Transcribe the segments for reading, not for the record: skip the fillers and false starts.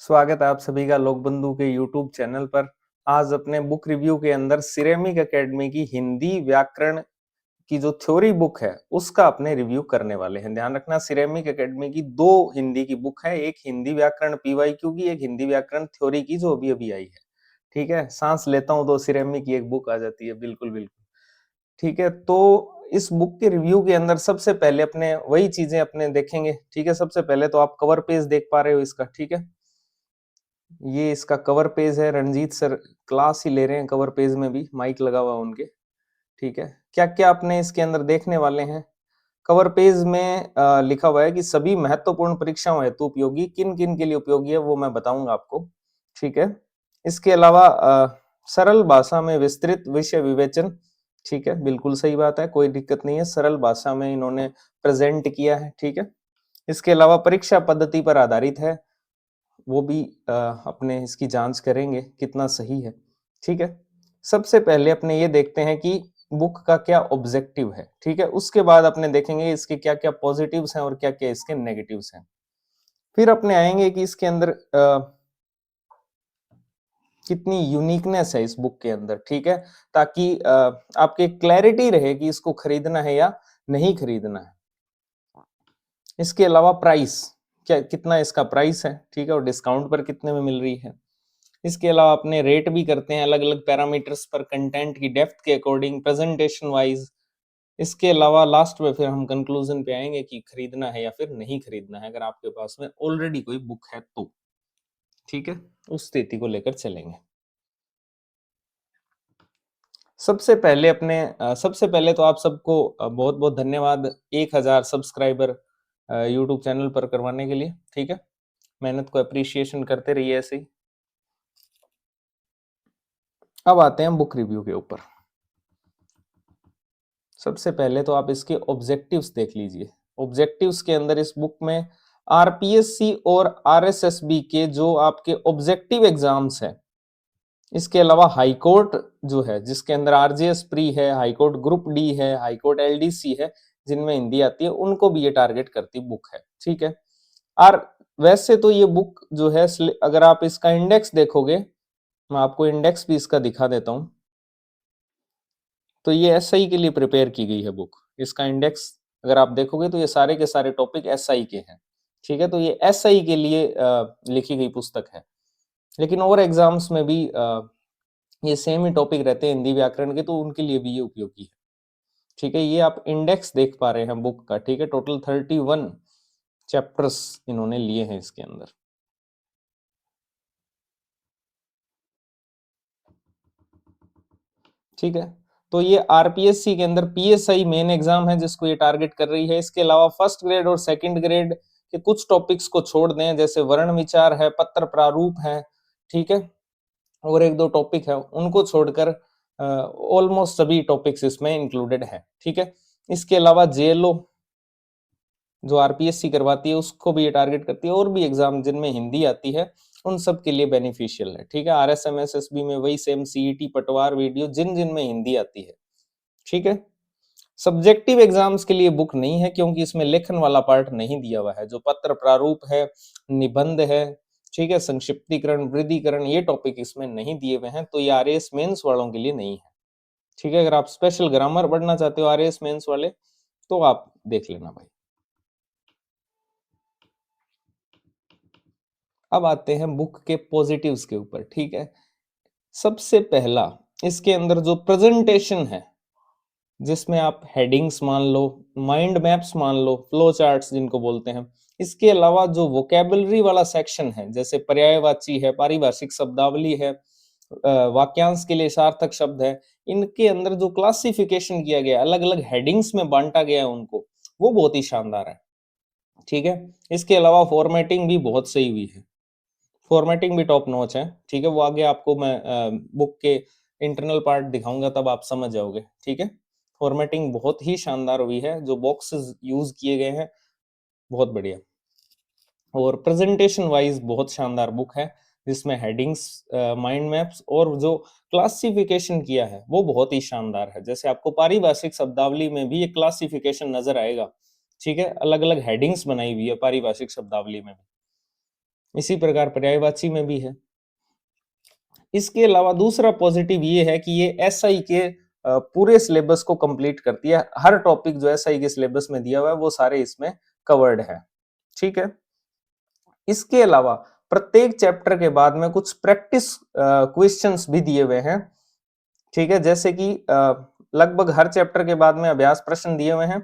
स्वागत है आप सभी का लोक बंधु के यूट्यूब चैनल पर। आज अपने बुक रिव्यू के अंदर सिरेमिक एकेडमी की हिंदी व्याकरण की जो थ्योरी बुक है उसका अपने रिव्यू करने वाले हैं। ध्यान रखना, सिरेमिक एकेडमी की दो हिंदी की बुक है, एक हिंदी व्याकरण पीवाईक्यू की, एक हिंदी व्याकरण थ्योरी की जो अभी अभी आई है। ठीक है, सांस लेता हूं तो सिरेमिक की एक बुक आ जाती है। बिल्कुल बिल्कुल ठीक है। तो इस बुक के रिव्यू के अंदर सबसे पहले अपने वही चीजें अपने देखेंगे। ठीक है, सबसे पहले तो आप कवर पेज देख पा रहे हो इसका। ठीक है, ये इसका कवर पेज है। रणजीत सर क्लास ही ले रहे हैं कवर पेज में भी, माइक लगा हुआ उनके। ठीक है, क्या क्या आपने इसके अंदर देखने वाले हैं। कवर पेज में लिखा हुआ है कि सभी महत्वपूर्ण परीक्षाओं हेतु उपयोगी, किन किन के लिए उपयोगी है वो मैं बताऊंगा आपको। ठीक है, इसके अलावा सरल भाषा में विस्तृत विषय विवेचन। ठीक है, बिल्कुल सही बात है, कोई दिक्कत नहीं है, सरल भाषा में इन्होंने प्रेजेंट किया है। ठीक है, इसके अलावा परीक्षा पद्धति पर आधारित है, वो भी अपने इसकी जांच करेंगे कितना सही है। ठीक है, सबसे पहले अपने ये देखते हैं कि बुक का क्या ऑब्जेक्टिव है। ठीक है, उसके बाद अपने देखेंगे इसके क्या क्या पॉजिटिव्स हैं और क्या क्या इसके नेगेटिव्स हैं। फिर अपने आएंगे कि इसके अंदर कितनी यूनिकनेस है इस बुक के अंदर। ठीक है, ताकि आपके क्लैरिटी रहे कि इसको खरीदना है या नहीं खरीदना है। इसके अलावा प्राइस, क्या कितना इसका प्राइस है। ठीक है, और डिस्काउंट पर कितने में मिल रही है। इसके अलावा अपने रेट भी करते हैं अलग अलग पैरामीटर्स पर, कंटेंट की डेप्थ के अकॉर्डिंग, प्रेजेंटेशन वाइज। इसके अलावा लास्ट में फिर हम कंक्लूजन पे आएंगे कि खरीदना है या फिर नहीं खरीदना है, अगर आपके पास में ऑलरेडी कोई बुक है तो। ठीक है, उस स्थिति को लेकर चलेंगे। सबसे पहले तो आप सबको बहुत बहुत धन्यवाद 1000 सब्सक्राइबर यूट्यूब चैनल पर करवाने के लिए। ठीक है, मेहनत को अप्रिशिएशन करते रहिए ऐसे ही। अब आते हैं बुक रिव्यू के ऊपर। सबसे पहले तो आप इसके ऑब्जेक्टिव्स देख लीजिए। ऑब्जेक्टिव्स के अंदर इस बुक में आरपीएससी और आरएसएसबी के जो आपके ऑब्जेक्टिव एग्जाम्स हैं, इसके अलावा हाईकोर्ट जो है जिसके अंदर आरजेएस प्री है, हाईकोर्ट ग्रुप डी है, हाईकोर्ट एलडीसी है, जिनमें हिंदी आती है, उनको भी ये टारगेट करती बुक है। ठीक है, और वैसे तो ये बुक जो है, अगर आप इसका इंडेक्स देखोगे, मैं आपको इंडेक्स भी इसका दिखा देता हूं। तो ये एसआई के लिए प्रिपेयर की गई है बुक। इसका इंडेक्स अगर आप देखोगे तो ये सारे के सारे टॉपिक एसआई के हैं। ठीक है, तो ये एसआई के लिए लिखी गई पुस्तक है। लेकिन और एग्जाम्स में भी ये सेम ही टॉपिक रहते हैं हिंदी व्याकरण के, तो उनके लिए भी ये उपयोगी है। ठीक है, ये आप इंडेक्स देख पा रहे हैं बुक का। ठीक है, टोटल 31 चैप्टर्स इन्होंने लिए हैं इसके अंदर। ठीक है, तो ये आरपीएससी के अंदर पीएसआई मेन एग्जाम है जिसको ये टारगेट कर रही है। इसके अलावा फर्स्ट ग्रेड और सेकंड ग्रेड के कुछ टॉपिक्स को छोड़ दें, जैसे वर्ण विचार है, पत्र प्रारूप है, ठीक है, और एक दो टॉपिक है, उनको छोड़कर ऑलमोस्ट सभी टॉपिक्स इसमें इंक्लूडेड है। ठीक है, इसके अलावा जेएलओ जो आरपीएससी करवाती है उसको भी ये टारगेट करती है, और भी एग्जाम जिनमें हिंदी आती है उन सब के लिए बेनिफिशियल है। ठीक है, आरएसएमएसएसबी में वही सेम, सीईटी, पटवार, वीडियो, जिन जिन में हिंदी आती है। ठीक है, सब्जेक्टिव एग्जाम्स के लिए बुक नहीं है क्योंकि इसमें लेखन वाला पार्ट नहीं दिया हुआ है। जो पत्र प्रारूप है, निबंध है, ठीक है, संक्षिप्तीकरण, वृद्धिकरण, ये टॉपिक इसमें नहीं दिए हुए हैं, तो ये आरएएस मेंस वालों के लिए नहीं है। ठीक है, अगर आप स्पेशल ग्रामर पढ़ना चाहते हो आरएएस मेंस वाले, तो आप देख लेना भाई। अब आते हैं बुक के पॉजिटिव्स के ऊपर। ठीक है, सबसे पहला इसके अंदर जो प्रेजेंटेशन है, जिसमें आप हेडिंग्स मान लो, माइंड मैप्स मान लो, फ्लो चार्ट्स जिनको बोलते हैं, इसके अलावा जो वोकेबलरी वाला सेक्शन है, जैसे पर्यायवाची है, पारिभाषिक शब्दावली है, वाक्यांश के लिए सार्थक शब्द है, इनके अंदर जो क्लासिफिकेशन किया गया, अलग अलग हेडिंग्स में बांटा गया है उनको, वो बहुत ही शानदार है। ठीक है, इसके अलावा फॉर्मेटिंग भी बहुत सही हुई है, फॉर्मेटिंग भी टॉप नॉच है। ठीक है, वो आगे आपको मैं बुक के इंटरनल पार्ट दिखाऊंगा तब आप समझ जाओगे। ठीक है, फॉर्मेटिंग बहुत ही शानदार हुई है, जो बॉक्सेस यूज किए गए हैं बहुत बढ़िया, और प्रेजेंटेशन वाइज बहुत शानदार बुक है, जिसमें हेडिंग्स, माइंड मैप्स और जो क्लासिफिकेशन किया है वो बहुत ही शानदार है। जैसे आपको पारिभाषिक शब्दावली में भी एक क्लासिफिकेशन नजर आएगा। ठीक है, अलग अलग हेडिंग्स बनाई हुई है पारिभाषिक शब्दावली में भी। इसी प्रकार पर्यायवाची में भी है। इसके अलावा दूसरा पॉजिटिव ये है कि ये एसआई के पूरे सिलेबस को कंप्लीट करती है। हर टॉपिक जो एसआई के सिलेबस में दिया हुआ है वो सारे इसमें कवर्ड है। ठीक है। इसके अलावा प्रत्येक चैप्टर के बाद में कुछ प्रैक्टिस क्वेश्चंस भी दिए हुए हैं। ठीक है, जैसे कि लगभग हर चैप्टर के बाद में अभ्यास प्रश्न दिए हुए हैं,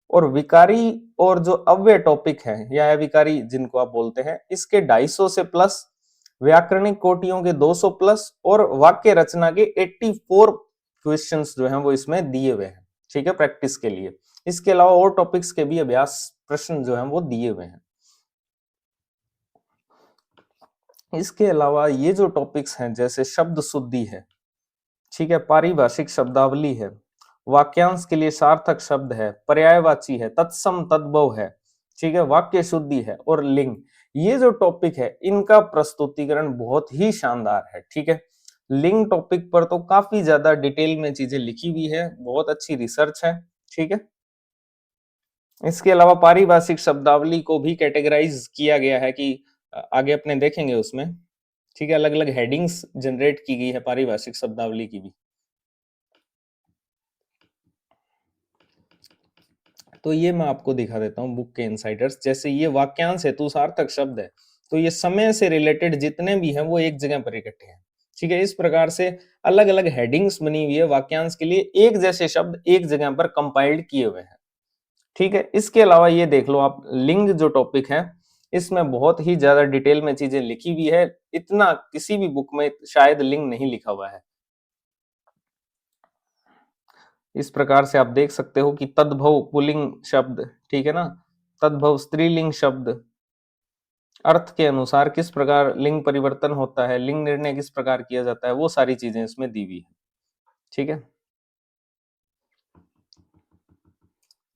और विकारी और जो अव्यय टॉपिक है या अविकारी जिनको आप बोलते हैं, इसके 250 से प्लस, व्याकरणिक कोटियों के 200 प्लस, और वाक्य रचना के 84 क्वेश्चंस जो हैं वो इसमें दिए हुए हैं। ठीक है, प्रैक्टिस के लिए। इसके अलावा और टॉपिक्स के भी अभ्यास प्रश्न जो हैं वो दिए हुए हैं। इसके अलावा ये जो टॉपिक्स हैं, जैसे शब्द शुद्धि है, ठीक है, पारिभाषिक शब्दावली है, वाक्यांश के लिए सार्थक शब्द है, पर्यायवाची है, तत्सम तद्भव है, ठीक है, वाक्य शुद्धि है, और लिंग, ये जो टॉपिक है इनका प्रस्तुतिकरण बहुत ही शानदार है। ठीक है, लिंग टॉपिक पर तो काफी ज्यादा डिटेल में चीजें लिखी हुई है, बहुत अच्छी रिसर्च है। ठीक है, इसके अलावा पारिभाषिक शब्दावली को भी कैटेगराइज किया गया है कि आगे अपने देखेंगे उसमें। ठीक है, अलग अलग हेडिंग्स जनरेट की गई है पारिभाषिक शब्दावली की भी। तो ये मैं आपको दिखा देता हूँ बुक के इनसाइडर्स। जैसे ये वाक्यांश हेतु सार्थक शब्द है, तो ये समय से रिलेटेड जितने भी हैं वो एक जगह पर इकट्ठे हैं। ठीक है, इस प्रकार से अलग अलग हेडिंग्स बनी हुई है वाक्यांश के लिए, एक जैसे शब्द एक जगह पर कंपाइल्ड किए हुए हैं। ठीक है, इसके अलावा ये देख लो आप, लिंग जो टॉपिक है इसमें बहुत ही ज्यादा डिटेल में चीजें लिखी हुई है, इतना किसी भी बुक में शायद लिंग नहीं लिखा हुआ है। इस प्रकार से आप देख सकते हो कि तद्भव पुल्लिंग शब्द, ठीक है ना, तद्भव स्त्रीलिंग शब्द, अर्थ के अनुसार किस प्रकार लिंग परिवर्तन होता है, लिंग निर्णय किस प्रकार किया जाता है, वो सारी चीजें इसमें दी हुई है। ठीक है,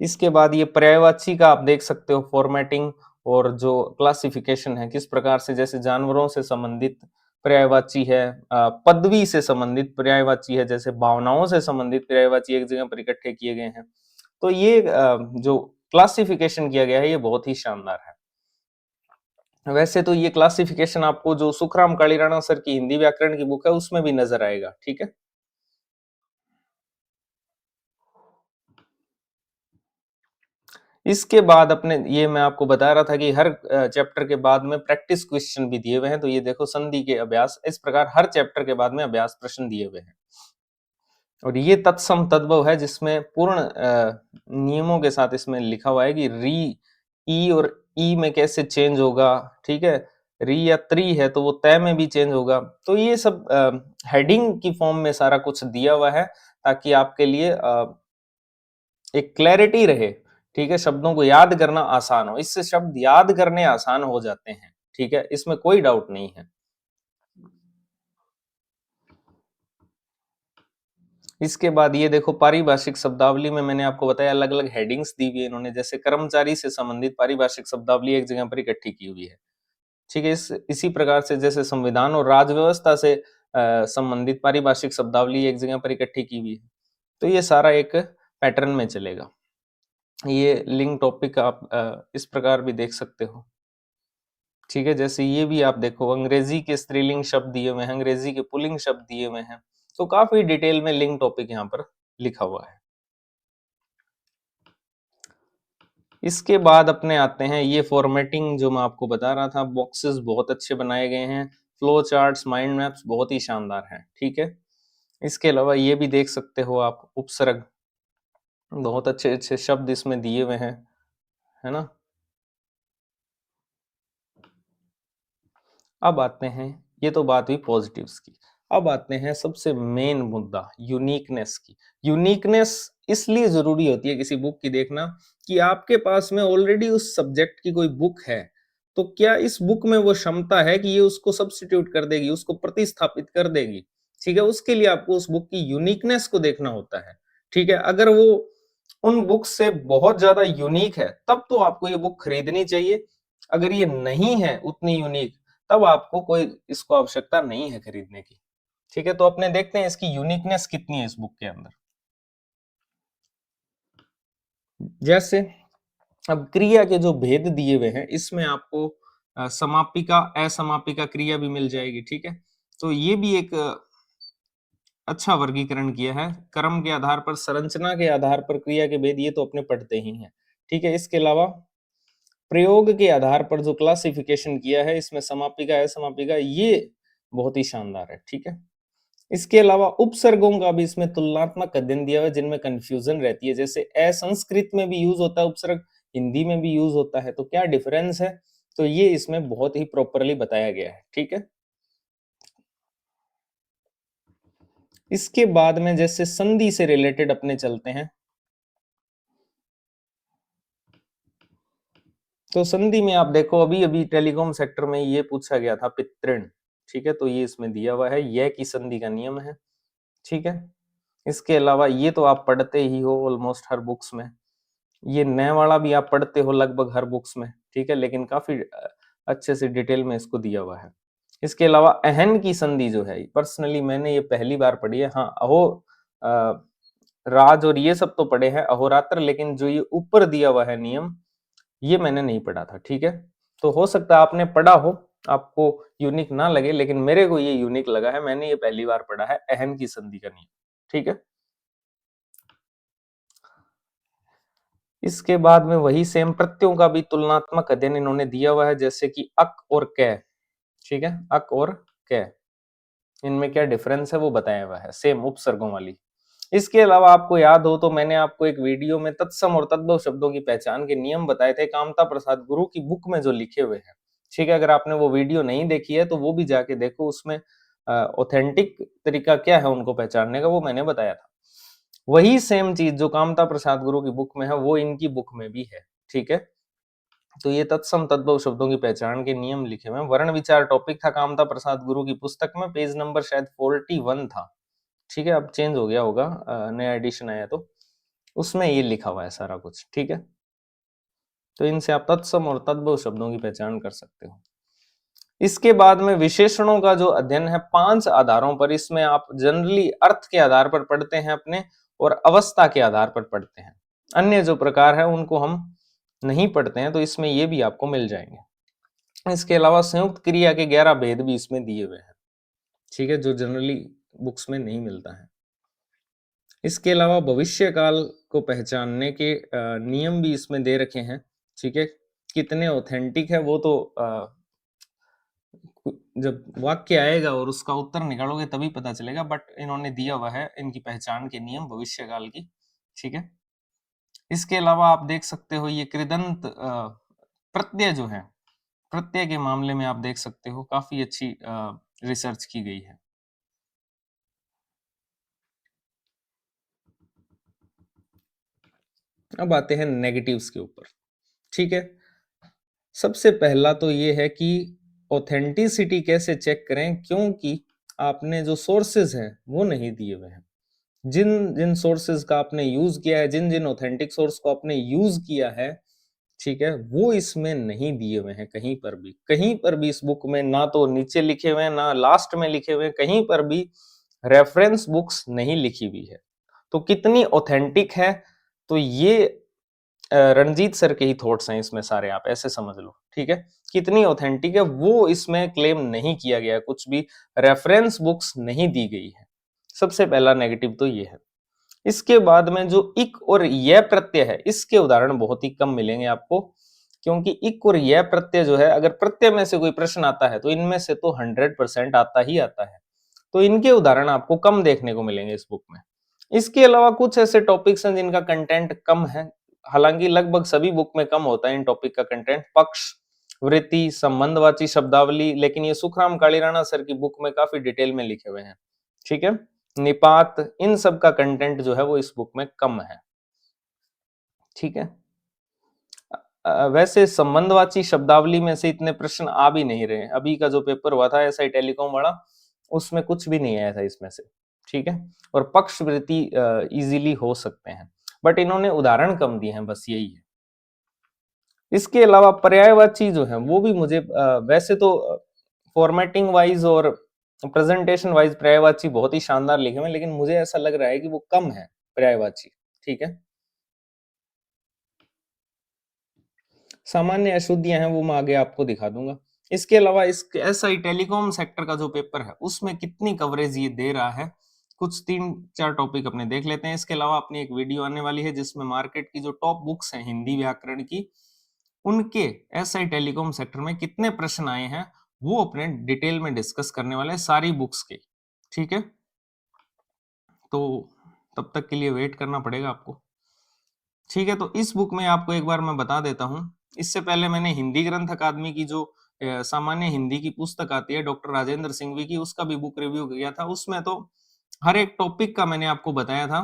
इसके बाद ये पर्यायवाची का आप देख सकते हो फॉर्मेटिंग, और जो क्लासिफिकेशन है किस प्रकार से, जैसे जानवरों से संबंधित पर्यायवाची है, पदवी से संबंधित पर्यायवाची है, जैसे भावनाओं से संबंधित पर्यायवाची एक जगह पर इकट्ठे किए गए हैं। तो ये जो क्लासिफिकेशन किया गया है ये बहुत ही शानदार है। वैसे तो ये क्लासिफिकेशन आपको जो सुखराम कालीराणा सर की हिंदी व्याकरण की बुक है उसमें भी नजर आएगा। ठीक है, इसके बाद अपने, ये मैं आपको बता रहा था कि हर चैप्टर के बाद में प्रैक्टिस क्वेश्चन भी दिए हुए हैं। तो ये देखो, संधि के अभ्यास, इस प्रकार हर चैप्टर के बाद में अभ्यास प्रश्न दिए हुए हैं। और ये तत्सम तद्भव है जिसमें पूर्ण नियमों के साथ इसमें लिखा हुआ है कि री, ई और ई में कैसे चेंज होगा। ठीक है, री या त्री है तो वो तय में भी चेंज होगा। तो ये सब हेडिंग की फॉर्म में सारा कुछ दिया हुआ है, ताकि आपके लिए एक क्लैरिटी रहे। ठीक है, शब्दों को याद करना आसान हो, इससे शब्द याद करने आसान हो जाते हैं। ठीक है, इसमें कोई डाउट नहीं है। इसके बाद ये देखो, पारिभाषिक शब्दावली में मैंने आपको बताया अलग अलग हेडिंग्स दी हुई है इन्होंने, जैसे कर्मचारी से संबंधित पारिभाषिक शब्दावली एक जगह पर इकट्ठी की हुई है। ठीक है, इसी प्रकार से जैसे संविधान और राज व्यवस्था से संबंधित पारिभाषिक शब्दावली एक जगह पर इकट्ठी की हुई है। तो ये सारा एक पैटर्न में चलेगा। ये लिंक टॉपिक आप इस प्रकार भी देख सकते हो। ठीक है, जैसे ये भी आप देखो, अंग्रेजी के स्त्रीलिंग शब्द दिए हुए हैं, अंग्रेजी के पुल्लिंग शब्द दिए हुए हैं। तो काफी डिटेल में लिंक टॉपिक यहाँ पर लिखा हुआ है। इसके बाद अपने आते हैं, ये फॉर्मेटिंग जो मैं आपको बता रहा था, बॉक्सेस बहुत अच्छे बनाए गए हैं, फ्लो चार्ट्स, माइंड मैप्स बहुत ही शानदार हैं। ठीक है, इसके अलावा ये भी देख सकते हो आप, उपसर्ग, बहुत अच्छे अच्छे शब्द इसमें दिए हुए हैं, है ना। अब आते हैं, ये तो बात हुई पॉजिटिव्स की, अब आते हैं सबसे मेन मुद्दा, यूनिकनेस की। यूनिकनेस इसलिए जरूरी होती है किसी बुक की देखना, कि आपके पास में ऑलरेडी उस सब्जेक्ट की कोई बुक है, तो क्या इस बुक में वो क्षमता है कि ये उसको सब्स्टिट्यूट कर देगी, उसको प्रतिस्थापित कर देगी। ठीक है, उसके लिए आपको उस बुक की यूनिकनेस को देखना होता है। ठीक है, अगर वो उन बुक से बहुत ज्यादा यूनिक है तब तो आपको ये बुक खरीदनी चाहिए। अगर ये नहीं है उतनी यूनिक, तब आपको कोई इसको आवश्यकता नहीं है खरीदने की। ठीक है, तो अपने देखते हैं इसकी यूनिकनेस कितनी है इस बुक के अंदर। जैसे अब क्रिया के जो भेद दिए हुए हैं, इसमें आपको समापिका असमापिका क्रिया भी मिल जाएगी। ठीक है, तो ये भी एक अच्छा वर्गीकरण किया है। क्रम के आधार पर, संरचना के आधार पर क्रिया के भेद, ये तो अपने पढ़ते ही हैं। ठीक है, इसके अलावा प्रयोग के आधार पर जो क्लासिफिकेशन किया है इसमें समापिका असमापिका, ये बहुत ही शानदार है। ठीक है, इसके अलावा उपसर्गों का भी इसमें तुलनात्मक अध्ययन दिया हुआ है जिनमें कंफ्यूजन रहती है। जैसे असंस्कृत में भी यूज होता है उपसर्ग, हिंदी में भी यूज होता है, तो क्या डिफरेंस है, तो ये इसमें बहुत ही प्रॉपरली बताया गया है। ठीक है, इसके बाद में जैसे संधि से रिलेटेड अपने चलते हैं, तो संधि में आप देखो अभी अभी टेलीकॉम सेक्टर में ये पूछा गया था पितृण। ठीक है, तो ये इसमें दिया हुआ है, यह की संधि का नियम है। ठीक है, इसके अलावा ये तो आप पढ़ते ही हो ऑलमोस्ट हर बुक्स में, ये नए वाला भी आप पढ़ते हो लगभग हर बुक्स में। ठीक है, लेकिन काफी अच्छे से डिटेल में इसको दिया हुआ है। इसके अलावा अहन की संधि जो है, पर्सनली मैंने ये पहली बार पढ़ी है। हाँ, अहो राज और ये सब तो पढ़े हैं, अहोरात्र, लेकिन जो ये ऊपर दिया हुआ है नियम, ये मैंने नहीं पढ़ा था। ठीक है, तो हो सकता है आपने पढ़ा हो, आपको यूनिक ना लगे, लेकिन मेरे को ये यूनिक लगा है, मैंने ये पहली बार पढ़ा है, अहन की संधि का नियम। ठीक है, इसके बाद में वही सेम प्रत्ययों का भी तुलनात्मक अध्ययन इन्होंने दिया हुआ है, जैसे कि अक और कै। ठीक है, अक और कै, इनमें क्या डिफरेंस है वो बताया हुआ है, सेम उपसर्गों वाली। इसके अलावा आपको याद हो तो मैंने आपको एक वीडियो में तत्सम और तद्भव शब्दों की पहचान के नियम बताए थे, कामता प्रसाद गुरु की बुक में जो लिखे हुए हैं। ठीक है, अगर आपने वो वीडियो नहीं देखी है तो वो भी जाके देखो, उसमें ऑथेंटिक तरीका क्या है उनको पहचानने का, वो मैंने बताया था। वही सेम चीज जो कामता प्रसाद गुरु की बुक में है वो इनकी बुक में भी है। ठीक है, तो ये तत्सम तद्भव शब्दों की पहचान के नियम लिखे हुए हैं। वर्ण विचार टॉपिक था कामता प्रसाद गुरु की पुस्तक में, पेज नंबर शायद 41 था। ठीक है, अब चेंज हो गया होगा, नया एडिशन आया तो उसमें ये लिखा हुआ है सारा कुछ। ठीक है, तो इनसे आप तत्सम और तद्भव शब्दों की पहचान कर सकते हो। इसके बाद में विशेषणों का जो अध्ययन है 5 आधारों पर, इसमें आप जनरली अर्थ के आधार पर पढ़ते हैं अपने, और अवस्था के आधार पर पढ़ते हैं। अन्य जो प्रकार है उनको हम नहीं पढ़ते हैं, तो इसमें ये भी आपको मिल जाएंगे। इसके अलावा संयुक्त क्रिया के 11 भेद भी इसमें दिए हुए हैं। ठीक है, जो जनरली बुक्स में नहीं मिलता है। इसके अलावा भविष्य काल को पहचानने के नियम भी इसमें दे रखे हैं। ठीक है, कितने ऑथेंटिक है वो तो जब वाक्य आएगा और उसका उत्तर निकालोगे तभी पता चलेगा, बट इन्होंने दिया हुआ है इनकी पहचान के नियम भविष्य काल की। ठीक है, इसके अलावा आप देख सकते हो ये कृदंत प्रत्यय जो है, प्रत्यय के मामले में आप देख सकते हो काफी अच्छी रिसर्च की गई है। अब आते हैं नेगेटिव्स के ऊपर। ठीक है, सबसे पहला तो ये है कि ऑथेंटिसिटी कैसे चेक करें, क्योंकि आपने जो सोर्सेज हैं वो नहीं दिए हुए हैं। जिन जिन सोर्सेज का आपने यूज किया है, जिन जिन ऑथेंटिक सोर्स को आपने यूज किया है, ठीक है, वो इसमें नहीं दिए हुए हैं कहीं पर भी। कहीं पर भी इस बुक में ना तो नीचे लिखे हुए हैं ना लास्ट में लिखे हुए हैं, कहीं पर भी रेफरेंस बुक्स नहीं लिखी हुई है। तो कितनी ऑथेंटिक है, तो ये रणजीत सर के ही थॉट्स हैं इसमें सारे, आप ऐसे समझ लो। ठीक है, कितनी ऑथेंटिक है वो इसमें क्लेम नहीं किया गया, कुछ भी रेफरेंस बुक्स नहीं दी गई है। सबसे पहला नेगेटिव तो ये है। इसके बाद में जो इक और यह प्रत्यय है, इसके उदाहरण बहुत ही कम मिलेंगे आपको, क्योंकि इक और यह प्रत्यय जो है, अगर प्रत्यय में से कोई प्रश्न आता है तो इनमें से तो 100% आता ही आता है, तो इनके उदाहरण आपको कम देखने को मिलेंगे इस बुक में। इसके अलावा कुछ ऐसे टॉपिक्स हैं जिनका कंटेंट कम है, हालांकि लगभग सभी बुक में कम होता है इन टॉपिक का कंटेंट, पक्ष, वृत्ति, संबंधवाची शब्दावली, लेकिन ये सुखराम कालीराणा सर की बुक में काफी डिटेल में लिखे हुए हैं। ठीक है, निपात, इन सब का कंटेंट जो है वो इस बुक में कम है। ठीक है, वैसे संबंधवाची शब्दावली में से इतने प्रश्न आ भी नहीं रहे। अभी का जो पेपर हुआ था एसआई टेलीकॉम वाला, उसमें कुछ भी नहीं आया था इसमें से। ठीक है, और पक्ष वृत्ति इजीली हो सकते हैं, बट इन्होंने उदाहरण कम दिए हैं, बस यही है। इसके अलावा पर्यायवाची जो है वो भी मुझे वैसे तो फॉर्मेटिंग वाइज और प्रेजेंटेशन वाइज पर्यायवाची बहुत ही शानदार लिखे हुए हैं, लेकिन मुझे ऐसा लग रहा है कि वो कम है पर्यायवाची। ठीक है, सामान्य अशुद्धियां हैं वो मैं आगे आपको दिखा दूंगा। इसके अलावा इस एसआई टेलीकॉम सेक्टर का जो पेपर है उसमें कितनी कवरेज ये दे रहा है, कुछ 3-4 टॉपिक अपने देख लेते हैं। इसके अलावा अपनी एक वीडियो आने वाली है जिसमें मार्केट की जो टॉप बुक्स हैं हिंदी व्याकरण की, उनके एसआई टेलीकॉम सेक्टर में कितने प्रश्न आए हैं वो अपने डिटेल में डिस्कस करने वाले हैं, सारी बुक्स के। ठीक है, तो तब तक के लिए वेट करना पड़ेगा आपको। ठीक है, तो इस बुक में आपको एक बार मैं बता देता हूं, इससे पहले मैंने हिंदी ग्रंथ अकादमी की जो सामान्य हिंदी की पुस्तक आती है डॉक्टर राजेंद्र सिंघवी की, उसका भी बुक रिव्यू किया था। उसमें तो हर एक टॉपिक का मैंने आपको बताया था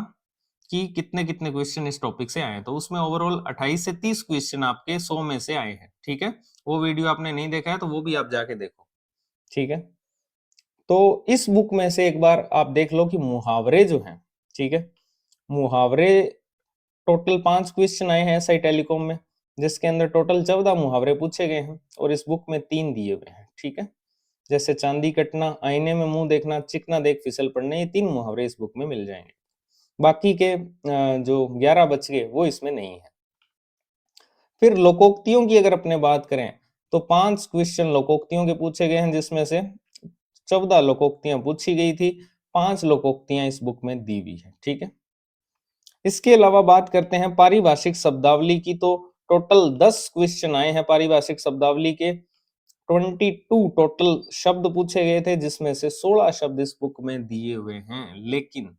कि कितने कितने क्वेश्चन इस टॉपिक से आए हैं। तो उसमें ओवरऑल 28 से 30 क्वेश्चन आपके 100 में से आए हैं। ठीक है, वो वीडियो आपने नहीं देखा है तो वो भी आप जाके देखो। ठीक है, तो इस बुक में से एक बार आप देख लो कि मुहावरे जो हैं, ठीक है, मुहावरे टोटल 5 क्वेश्चन आए हैं एसआई टेलीकॉम में, जिसके अंदर टोटल 14 मुहावरे पूछे गए हैं और इस बुक में 3 दिए हुए हैं। ठीक है, जैसे चांदी कटना, आईने में मुंह देखना, चिकना देख फिसल पड़ने, ये 3 मुहावरे इस बुक में मिल जाएंगे। बाकी के जो 11 बच गए वो इसमें नहीं है। फिर लोकोक्तियों की अगर अपने बात करें तो 5 क्वेश्चन लोकोक्तियों के पूछे गए हैं, जिसमें से 14 लोकोक्तियां पूछी गई थी, 5 लोकोक्तियां इस बुक में दी हुई है। ठीक है, इसके अलावा बात करते हैं पारिभाषिक शब्दावली की, तो टोटल 10 क्वेश्चन आए हैं पारिभाषिक शब्दावली के, 22 टोटल शब्द पूछे गए थे, जिसमें से 16 शब्द इस बुक में दिए हुए हैं, लेकिन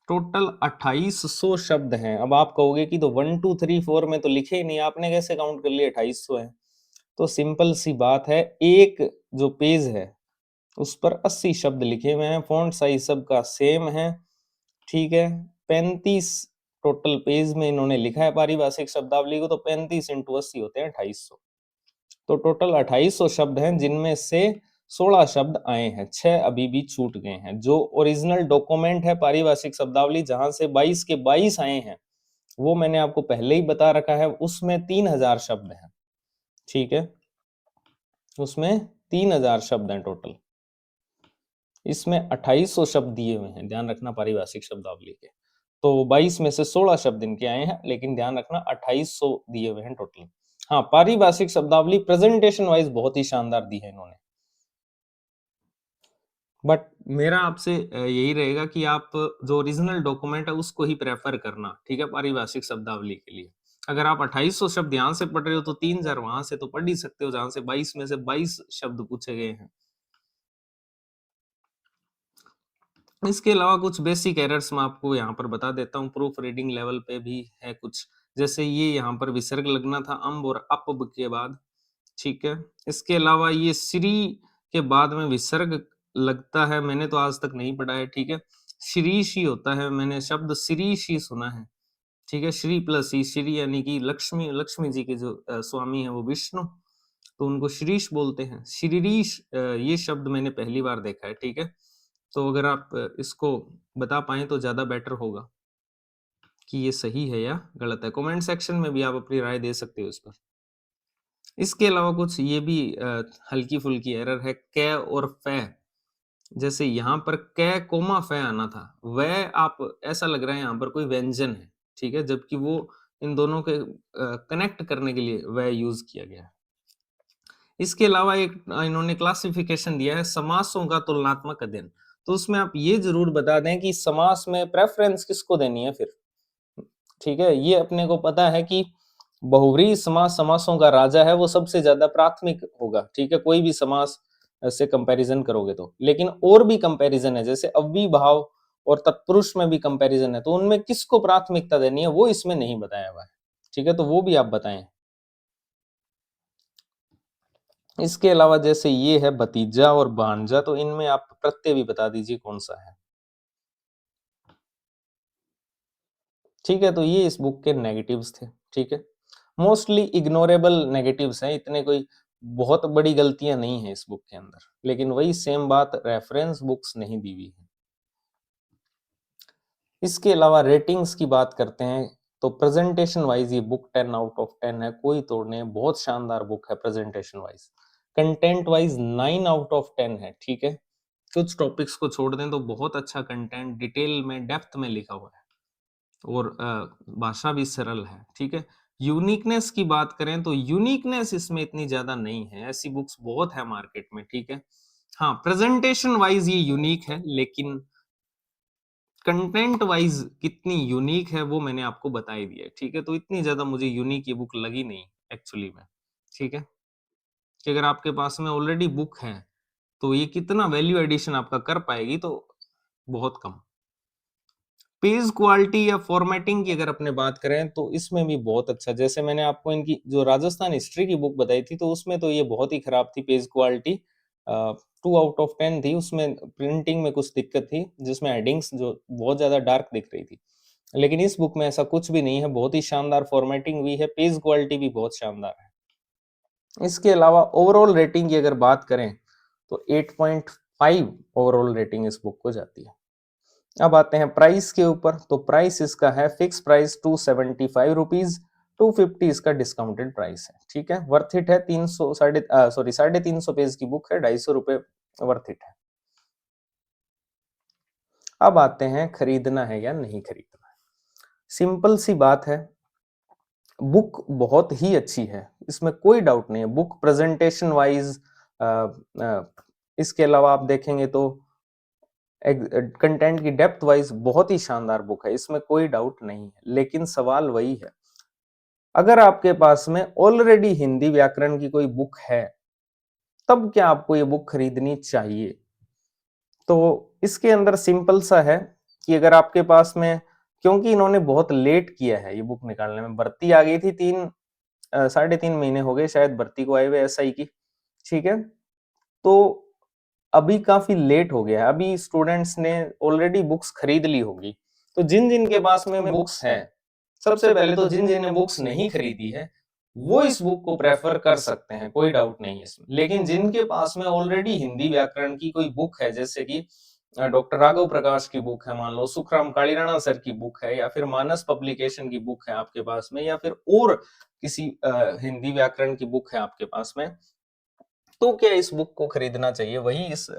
टोटल 2800 शब्द हैं। अब आप कहोगे कि तो 1 2 3 4 में तो लिखे ही नहीं, आपने कैसे काउंट कर लिया 2800 है? तो सिंपल सी बात है, एक जो पेज है उस पर 80 शब्द लिखे हुए हैं, फॉन्ट साइज सबका सेम है। ठीक है, 35 टोटल पेज में इन्होंने लिखा है पारिभाषिक शब्दावली को, तो 35 इंटू 80 होते हैं 2800। तो टोटल 2800 शब्द हैं, जिनमें से 16 शब्द आए हैं, 6 अभी भी छूट गए हैं। जो ओरिजिनल डॉक्यूमेंट है पारिभाषिक शब्दावली, जहां से 22 के 22 आए हैं, वो मैंने आपको पहले ही बता रखा है, उसमें 3000 शब्द हैं। ठीक है, उसमें 3000 शब्द हैं टोटल, इसमें 2800 शब्द दिए हुए हैं, ध्यान रखना पारिभाषिक शब्दावली के। तो 22 में से 16 शब्द इनके आए हैं, लेकिन ध्यान रखना 2800 दिए हुए हैं टोटल। हाँ, पारिभाषिक शब्दावली प्रेजेंटेशन वाइज बहुत ही शानदार दी है इन्होंने, बट मेरा आपसे यही रहेगा कि आप जो ओरिजिनल डॉक्यूमेंट है उसको ही प्रेफर करना। ठीक है, पारिभाषिक शब्दावली के लिए अगर आप 2800 शब्द यहाँ से पढ़ रहे हो तो 3000 वहां से तो पढ़ ही सकते हो, जहां से 22 में से 22 शब्द पूछे गए हैं। इसके अलावा कुछ बेसिक एरर्स मैं आपको यहाँ पर बता देता हूँ, प्रूफ रीडिंग लेवल पे भी है कुछ, जैसे ये यहाँ पर विसर्ग लगना था अम्ब और अप के बाद। ठीक है, इसके अलावा ये श्री के बाद में विसर्ग लगता है, मैंने तो आज तक नहीं पढ़ा है। ठीक है, श्रीश ही होता है, मैंने शब्द श्रीश ही सुना है। ठीक है, श्री प्लस ही, श्री यानी कि लक्ष्मी, लक्ष्मी जी के जो स्वामी है वो विष्णु, तो उनको श्रीश बोलते हैं। श्रीरीश ये शब्द मैंने पहली बार देखा है। ठीक है, तो अगर आप इसको बता पाए तो ज्यादा बेटर होगा कि ये सही है या गलत है। कमेंट सेक्शन में भी आप अपनी राय दे सकते हो इस पर। इसके अलावा कुछ ये भी हल्की फुल्की एरर है, कै और फै, जैसे यहाँ पर कै कोमा फै आना था, वह आप ऐसा लग रहा है यहाँ पर कोई व्यंजन है। ठीक है, जबकि वो इन दोनों के कनेक्ट करने के लिए वह यूज किया गया है। इसके अलावा एक इन्होंने क्लासिफिकेशन दिया है समासों का तुलनात्मक अध्ययन, तो उसमें आप ये जरूर बता दें कि समास में प्रेफरेंस किसको देनी है फिर। ठीक है, ये अपने को पता है कि बहुव्रीहि समास समासों का राजा है, वो सबसे ज्यादा प्राथमिक होगा। ठीक है, कोई भी समास से कंपैरिजन करोगे तो, लेकिन और भी कंपैरिजन है, जैसे अव्ययीभाव और तत्पुरुष में भी कंपैरिजन है, तो उनमें किसको प्राथमिकता देनी है वो इसमें नहीं बताया हुआ है। ठीक है, तो वो भी आप बताएं। इसके अलावा जैसे ये है भतीजा और भांजा, तो इनमें आप प्रत्यय भी बता दीजिए कौन सा है। ठीक है, तो ये इस बुक के नेगेटिव्स थे। ठीक है, मोस्टली इग्नोरेबल नेगेटिव्स हैं, इतने कोई बहुत बड़ी गलतियां नहीं है इस बुक के अंदर, लेकिन वही सेम बात रेफरेंस बुक्स नहीं दी हुई है। इसके अलावा रेटिंग्स की बात करते हैं तो प्रेजेंटेशन वाइज ये बुक 10 आउट ऑफ 10 है, कोई तोड़ने, बहुत शानदार बुक है presentation wise. Content wise 9 out of 10 है। ठीक है, कुछ टॉपिक्स को छोड़ दें तो बहुत अच्छा कंटेंट, डिटेल में डेप्थ में लिखा हुआ है और भाषा भी सरल है। ठीक है, यूनिकनेस की बात करें तो यूनिकनेस इसमें इतनी ज्यादा नहीं है, ऐसी बुक्स बहुत है मार्केट में, ठीक है। हाँ, प्रेजेंटेशन वाइज ये यूनिक है, लेकिन कंटेंट वाइज कितनी यूनिक है वो मैंने आपको बता ही दिया है, ठीक है। तो इतनी ज्यादा मुझे यूनिक ये बुक लगी नहीं एक्चुअली में, ठीक है। कि अगर आपके पास में ऑलरेडी बुक है तो ये कितना वैल्यू एडिशन आपका कर पाएगी, तो बहुत कम। पेज क्वालिटी या फॉर्मेटिंग की अगर अपने बात करें तो इसमें भी बहुत अच्छा, जैसे मैंने आपको इनकी जो राजस्थान हिस्ट्री की बुक बताई थी तो उसमें तो ये बहुत ही खराब थी पेज क्वालिटी, 2 आउट ऑफ 10 थी। उसमें प्रिंटिंग में कुछ दिक्कत थी, जिसमें हेडिंग्स जो बहुत ज्यादा डार्क दिख रही थी, लेकिन इस बुक में ऐसा कुछ भी नहीं है, बहुत ही शानदार फॉर्मेटिंग भी है, पेज क्वालिटी भी बहुत शानदार है। इसके अलावा ओवरऑल रेटिंग की अगर बात करें तो 8.5 ओवरऑल रेटिंग इस बुक को जाती है। अब आते हैं प्राइस के ऊपर, तो प्राइस इसका है फिक्स प्राइस 275 रुपीज, 250 इसका डिस्काउंटेड प्राइस है, ठीक है। वर्थ इट है, 350 पेज की बुक है, 250 रुपए वर्थ इट है। अब आते हैं खरीदना है या नहीं खरीदना है। सिंपल सी बात है, बुक बहुत ही अच्छी है, इसमें कोई डाउट नहीं है। बुक प्रेजेंटेशन वाइज, इसके अलावा आप देखेंगे तो कंटेंट की डेप्थ वाइज बहुत ही शानदार बुक है, इसमें कोई डाउट नहीं है। लेकिन सवाल वही है, अगर आपके पास में ऑलरेडी हिंदी व्याकरण की कोई बुक है तब क्या आपको ये बुक खरीदनी चाहिए? तो इसके अंदर सिंपल सा है कि अगर आपके पास में, क्योंकि इन्होंने बहुत लेट किया है ये बुक निकालने में, भर्ती आ गई थी 3 साढ़े 3 महीने हो गए शायद भर्ती को आए हुए एसआई की, ठीक है। तो अभी काफी लेट हो गया है, अभी स्टूडेंट्स ने ऑलरेडी बुक्स खरीद ली होगी। तो जिन जिन के पास में बुक्स हैं, सबसे पहले तो जिन जिन ने बुक्स नहीं खरीदी है वो इस बुक को प्रेफर कर सकते हैं, कोई डाउट नहीं है इसमें। लेकिन जिनके पास में ऑलरेडी हिंदी व्याकरण की कोई बुक है, जैसे कि डॉक्टर राघव प्रकाश की बुक है, मान लो सुखराम कालीराणा सर की बुक है, या फिर मानस पब्लिकेशन की बुक है आपके पास में, या फिर और किसी हिंदी व्याकरण की बुक है आपके पास में, तो क्या इस बुक को खरीदना चाहिए? वही इस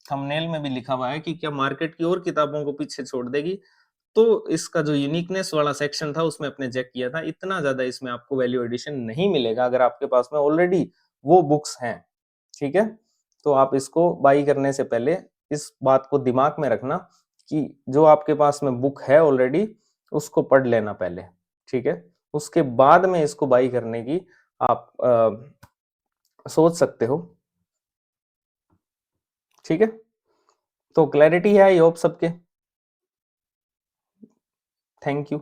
थंबनेल में भी लिखा हुआ है कि क्या मार्केट की और किताबों को पीछे छोड़ देगी। तो इसका जो यूनिकनेस वाला सेक्शन था उसमें अपने चेक किया था, इतना ज्यादा इसमें आपको वैल्यू एडिशन नहीं मिलेगा अगर आपके पास में ऑलरेडी वो बुक्स हैं, ठीक है। तो आप इसको बाई करने से पहले इस बात को दिमाग में रखना कि जो आपके पास में बुक है ऑलरेडी उसको पढ़ लेना पहले, ठीक है। उसके बाद में इसको बाई करने की आप सोच सकते हो, ठीक है। तो क्लैरिटी है आई होप सबके। Thank you.